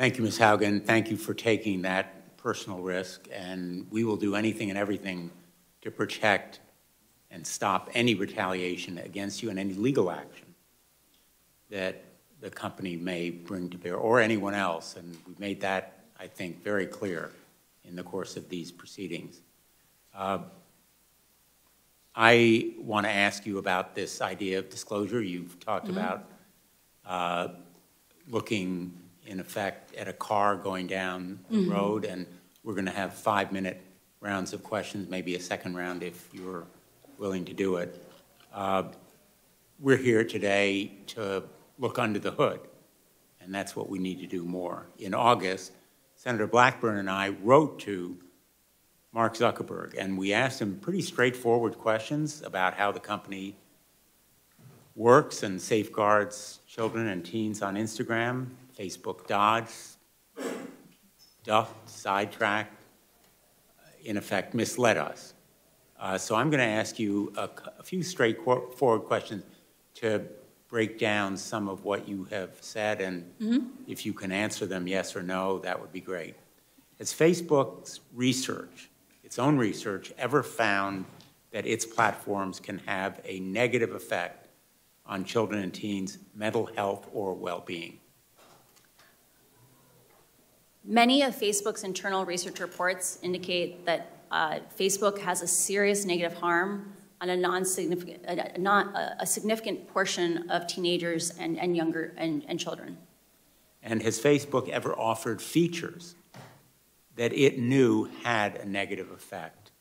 Thank you, Ms. Haugen. Thank you for taking that personal risk, and we will do anything and everything to protect and stop any retaliation against you and any legal action that the company may bring to bear, or anyone else, and we've made that, I think, very clear in the course of these proceedings. I want to ask you about this idea of disclosure. You've talked about looking, in effect, at a car going down the road, and we're going to have 5-minute rounds of questions, maybe a second round if you're willing to do it. We're here today to look under the hood, and that's what we need to do more. In August, Senator Blackburn and I wrote to Mark Zuckerberg, and we asked him pretty straightforward questions about how the company works and safeguards children and teens on Instagram. Facebook dodged, ducked, sidetracked, in effect misled us. So I'm going to ask you a few straightforward questions to break down some of what you have said, and if you can answer them yes or no, that would be great. Has Facebook's research, its own research, ever found that its platforms can have a negative effect on children and teens' mental health or well-being? Many of Facebook's internal research reports indicate that Facebook has a serious negative harm on a significant portion of teenagers and younger and children. And has Facebook ever offered features that it knew had a negative effect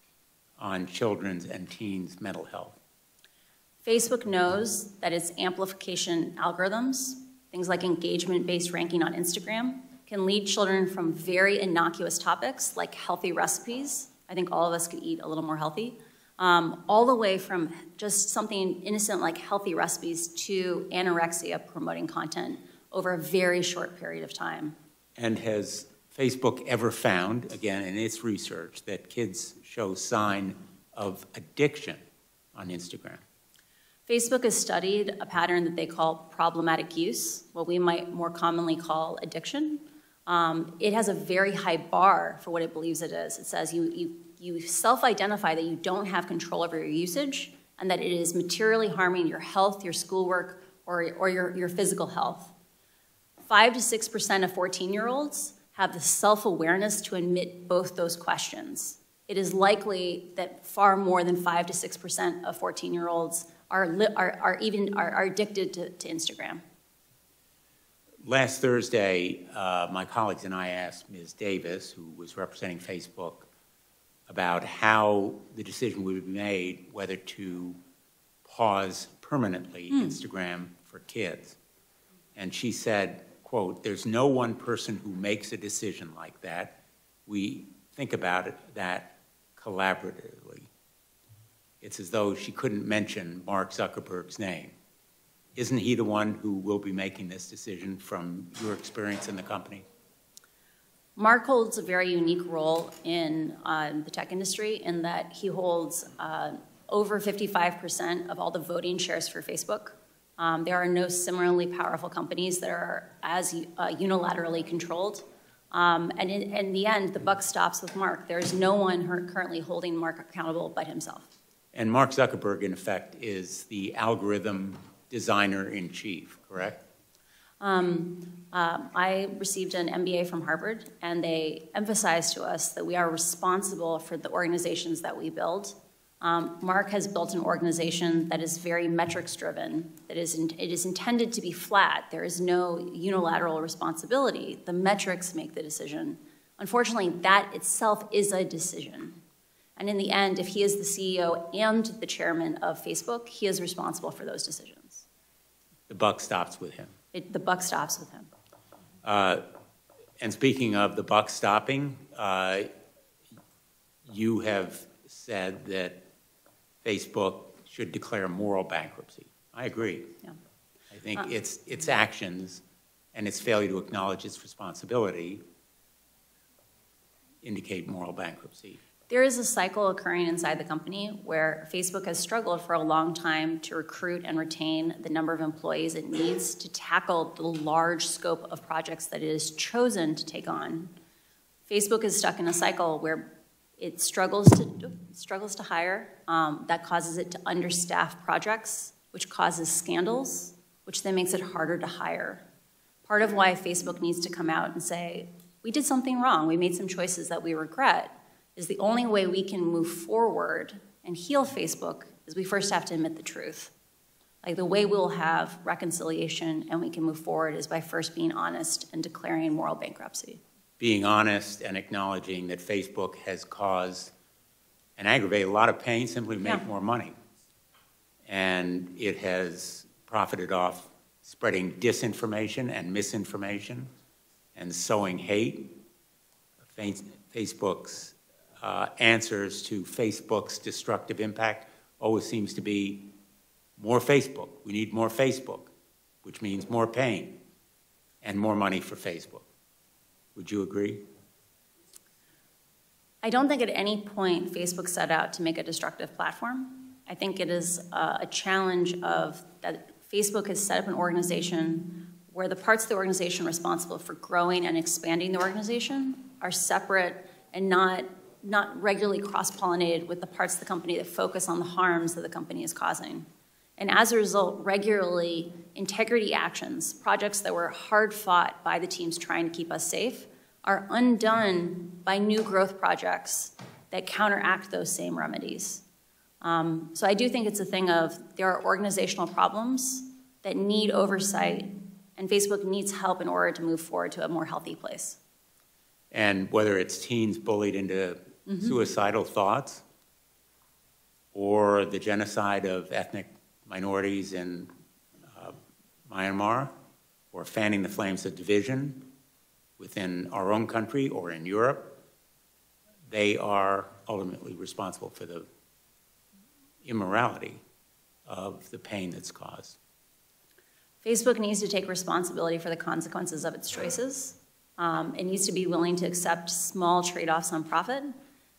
on children's and teens' mental health? Facebook knows that its amplification algorithms, things like engagement-based ranking on Instagram, can lead children from very innocuous topics like healthy recipes. I think all of us could eat a little more healthy. All the way from just something innocent like healthy recipes to anorexia promoting content over a very short period of time. And has Facebook ever found, again, in its research, that kids show sign of addiction on Instagram? Facebook has studied a pattern that they call problematic use, what we might more commonly call addiction. It has a very high bar for what it believes it is. It says you self-identify that you don't have control over your usage and that it is materially harming your health, your schoolwork, or your physical health. 5 to 6% of 14-year-olds have the self-awareness to admit both those questions. It is likely that far more than 5 to 6% of 14-year-olds are addicted to Instagram. Last Thursday, my colleagues and I asked Ms. Davis, who was representing Facebook, about how the decision would be made whether to pause permanently Instagram for kids. And she said, quote, "There's no one person who makes a decision like that. We think about that collaboratively." It's as though she couldn't mention Mark Zuckerberg's name. Isn't he the one who will be making this decision from your experience in the company? Mark holds a very unique role in the tech industry in that he holds over 55% of all the voting shares for Facebook. There are no similarly powerful companies that are as unilaterally controlled. And in the end, the buck stops with Mark. There is no one currently holding Mark accountable but himself. And Mark Zuckerberg, in effect, is the algorithm designer-in-chief, correct? I received an MBA from Harvard, and they emphasized to us that we are responsible for the organizations that we build. Mark has built an organization that is very metrics-driven. It is intended to be flat. There is no unilateral responsibility. The metrics make the decision. Unfortunately, that itself is a decision. And in the end, if he is the CEO and the chairman of Facebook, he is responsible for those decisions. The buck stops with him. The buck stops with him. And speaking of the buck stopping, you have said that Facebook should declare moral bankruptcy. I agree. Yeah. I think its actions and its failure to acknowledge its responsibility indicate moral bankruptcy. There is a cycle occurring inside the company where Facebook has struggled for a long time to recruit and retain the number of employees it needs to tackle the large scope of projects that it has chosen to take on. Facebook is stuck in a cycle where it struggles to hire. That causes it to understaff projects, which causes scandals, which then makes it harder to hire. Part of why Facebook needs to come out and say, we did something wrong, we made some choices that we regret, is the only way we can move forward and heal Facebook is we first have to admit the truth. Like the way we'll have reconciliation and we can move forward is by first being honest and declaring moral bankruptcy. Being honest and acknowledging that Facebook has caused and aggravated a lot of pain simply to make more money. And it has profited off spreading disinformation and misinformation and sowing hate. Facebook's answers to Facebook's destructive impact always seems to be more Facebook. We need more Facebook, which means more pain and more money for Facebook. Would you agree? I don't think at any point Facebook set out to make a destructive platform. I think it is a challenge of that Facebook has set up an organization where the parts of the organization responsible for growing and expanding the organization are separate and not regularly cross-pollinated with the parts of the company that focus on the harms that the company is causing. And as a result, regularly, integrity actions, projects that were hard fought by the teams trying to keep us safe, are undone by new growth projects that counteract those same remedies. So I do think it's a thing of there are organizational problems that need oversight, and Facebook needs help in order to move forward to a more healthy place. And whether it's teens bullied into suicidal thoughts or the genocide of ethnic minorities in Myanmar, or fanning the flames of division within our own country or in Europe, they are ultimately responsible for the immorality of the pain that's caused. Facebook needs to take responsibility for the consequences of its choices. It needs to be willing to accept small trade-offs on profit.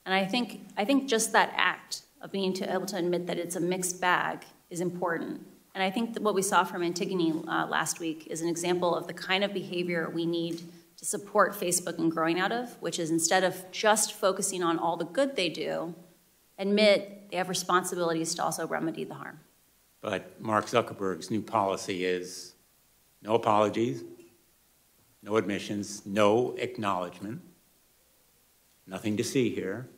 And I think just that act of being able to admit that it's a mixed bag is important. And I think that what we saw from Antigone last week is an example of the kind of behavior we need to support Facebook in growing out of, which is instead of just focusing on all the good they do, admit they have responsibilities to also remedy the harm. But Mark Zuckerberg's new policy is no apologies, no admissions, no acknowledgement, nothing to see here.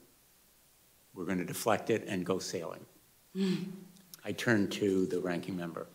We're going to deflect it and go sailing. I turn to the ranking member.